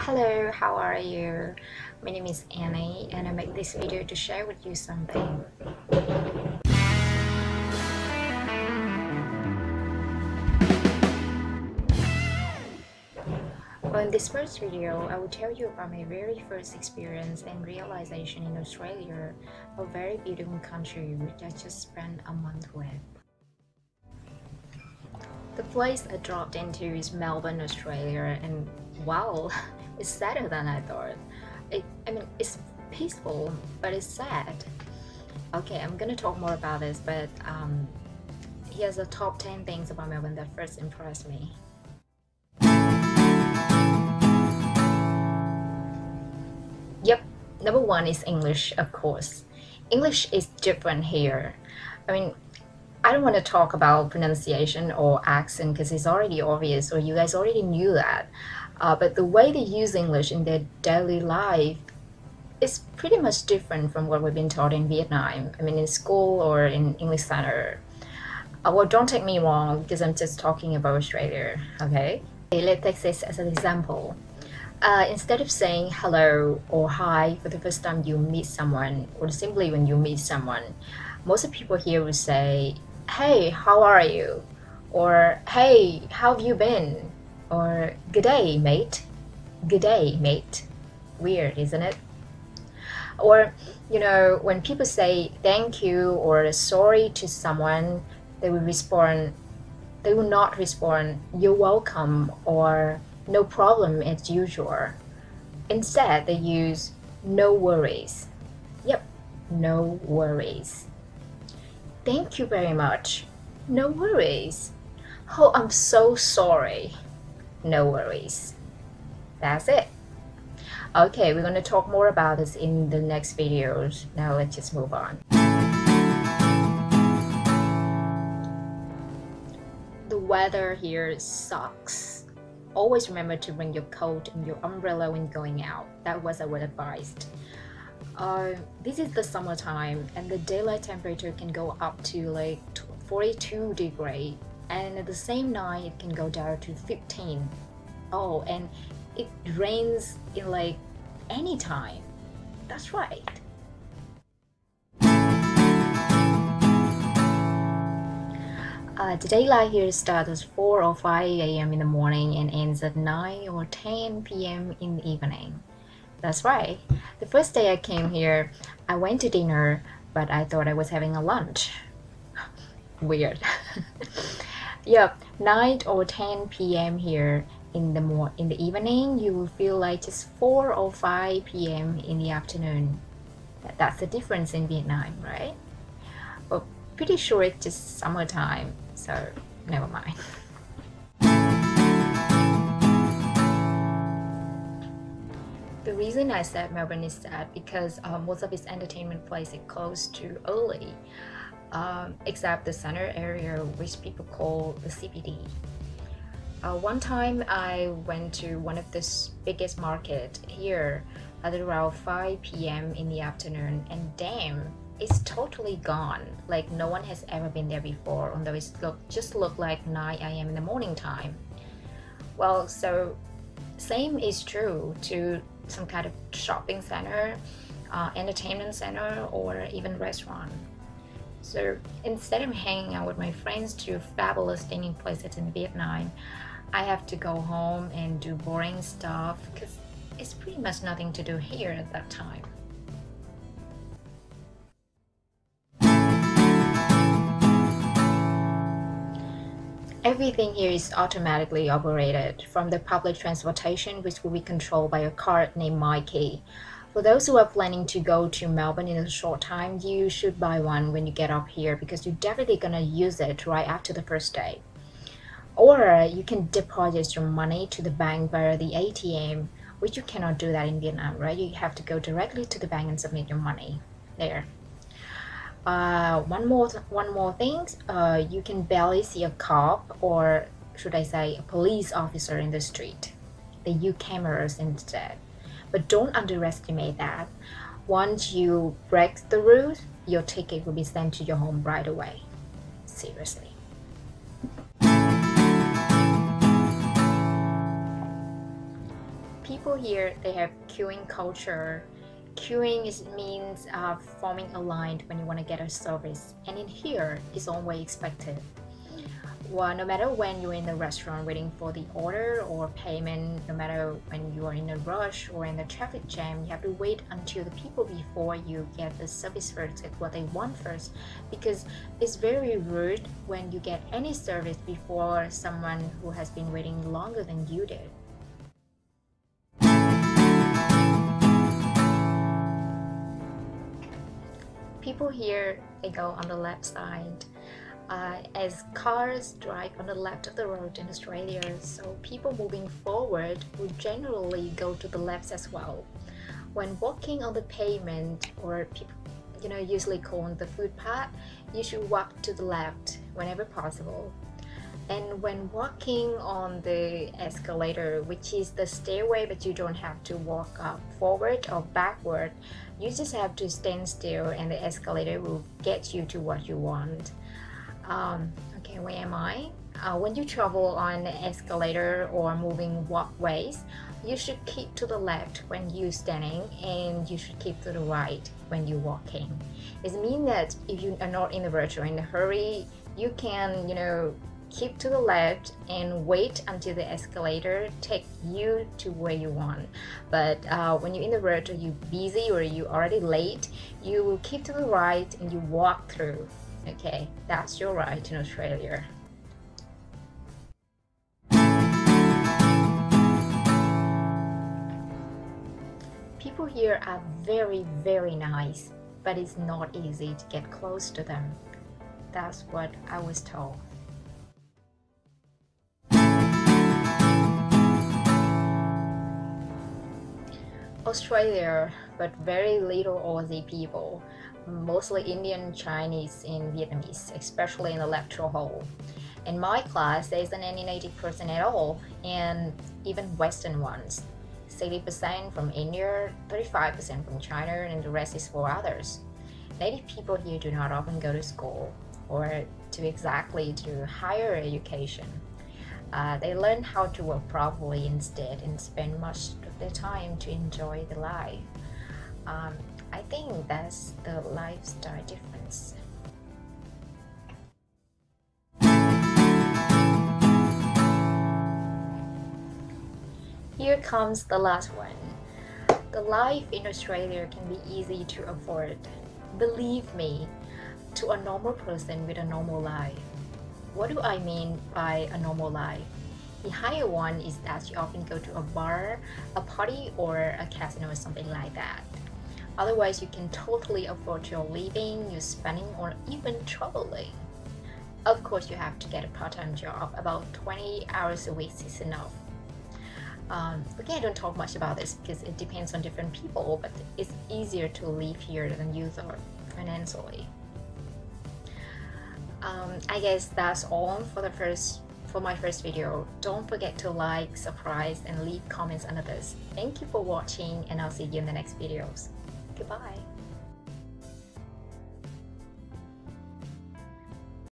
Hello, how are you? My name is Annie and I make this video to share with you something. Well, in this first video, I will tell you about my very first experience and realization in Australia, a very beautiful country which I just spent a month with. The place I dropped into is Melbourne, Australia, and wow, it's sadder than I thought. It's peaceful, but it's sad. Okay, I'm gonna talk more about this, but here's the top 10 things about Melbourne that first impressed me. Yep, number one is English, of course. English is different here. I mean, I don't want to talk about pronunciation or accent because it's already obvious, or you guys already knew that. But the way they use English in their daily life is pretty much different from what we've been taught in Vietnam. I mean, in school or in English center. Well, don't take me wrong because I'm just talking about Australia, okay? Let's take this as an example. Instead of saying hello or hi for the first time you meet someone, or simply when you meet someone, most of the people here would say, hey, how are you? Or hey, how have you been? Or good day, mate. Good day, mate. Weird, isn't it? Or, when people say thank you or sorry to someone, they will not respond, you're welcome, or no problem as usual. Instead, they use no worries. Yep, no worries. Thank you very much. No worries. Oh, I'm so sorry. No worries. That's it. Okay, we're going to talk more about this in the next videos. Now let's just move on. The weather here sucks. Always remember to bring your coat and your umbrella when going out. That was our advice. This is the summertime and the daylight temperature can go up to like 42 degrees, and at the same night it can go down to 15. Oh, and it rains in like any time. That's right. The daylight here starts at 4 or 5 a.m. in the morning and ends at 9 or 10 p.m. in the evening. That's right. The first day I came here, I went to dinner, but I thought I was having a lunch. Weird. Yeah, 9 or 10 p.m. here in the evening, you will feel like just 4 or 5 p.m. in the afternoon. That's the difference in Vietnam, right? But pretty sure it's just summertime, so never mind. The reason I said Melbourne is sad because most of its entertainment places closed too early, except the center area, which people call the CBD. One time I went to one of the biggest market here at around 5 p.m. in the afternoon, and damn, it's totally gone. Like no one has ever been there before, although it just looked like 9 a.m. in the morning time. Well, so same is true to some kind of shopping center, entertainment center, or even restaurant. So instead of hanging out with my friends to fabulous dining places in Vietnam, I have to go home and do boring stuff because it's pretty much nothing to do here at that time. Everything here is automatically operated, from the public transportation, which will be controlled by a card named MyKey. For those who are planning to go to Melbourne in a short time, you should buy one when you get up here because you're definitely gonna use it right after the first day. Or you can deposit your money to the bank via the ATM, which you cannot do that in Vietnam, right? You have to go directly to the bank and submit your money there. One more thing, you can barely see a cop, or should I say a police officer in the street. They use cameras instead. But don't underestimate that. Once you break the rules, your ticket will be sent to your home right away. Seriously. People here, they have queuing culture. Queuing means forming a line when you want to get a service, and in here it's always expected. Well, no matter when you're in the restaurant waiting for the order or payment, no matter when you are in a rush or in the traffic jam, you have to wait until the people before you get the service first, get what they want first, because it's very rude when you get any service before someone who has been waiting longer than you did. People here, they go on the left side. As cars drive on the left of the road in Australia, so people moving forward would generally go to the left as well. When walking on the pavement, or people, usually called the footpath, you should walk to the left whenever possible. And when walking on the escalator, which is the stairway, but you don't have to walk up forward or backward, you just have to stand still and the escalator will get you to what you want. Okay, where am I? When you travel on the escalator or moving walkways, you should keep to the left when you're standing and you should keep to the right when you're walking. It means that if you are not in a rush or in a hurry, you can, keep to the left and wait until the escalator take you to where you want. But when you're in the rush or you're busy or you're already late, you will keep to the right and you walk through. Okay, that's your right in Australia. People here are very, very nice, but it's not easy to get close to them. That's what I was told. Australia, but very little Aussie people, mostly Indian, Chinese, and Vietnamese, especially in the lecture hall. In my class, there isn't any native person at all, and even Western ones. 60% from India, 35% from China, and the rest is for others. Native people here do not often go to school, or to higher education. They learn how to work properly instead and spend much of their time to enjoy the life. I think that's the lifestyle difference. Here comes the last one. The life in Australia can be easy to afford. Believe me, to a normal person with a normal life. What do I mean by a normal life? The higher one is that you often go to a bar, a party, or a casino or something like that. Otherwise, you can totally afford your living, your spending, or even traveling. Of course, you have to get a part-time job. About 20 hours a week is enough. Okay, I don't talk much about this because it depends on different people, but it's easier to live here than you thought financially. I guess that's all for my first video. Don't forget to like, subscribe, and leave comments under this. Thank you for watching, and I'll see you in the next videos. Goodbye.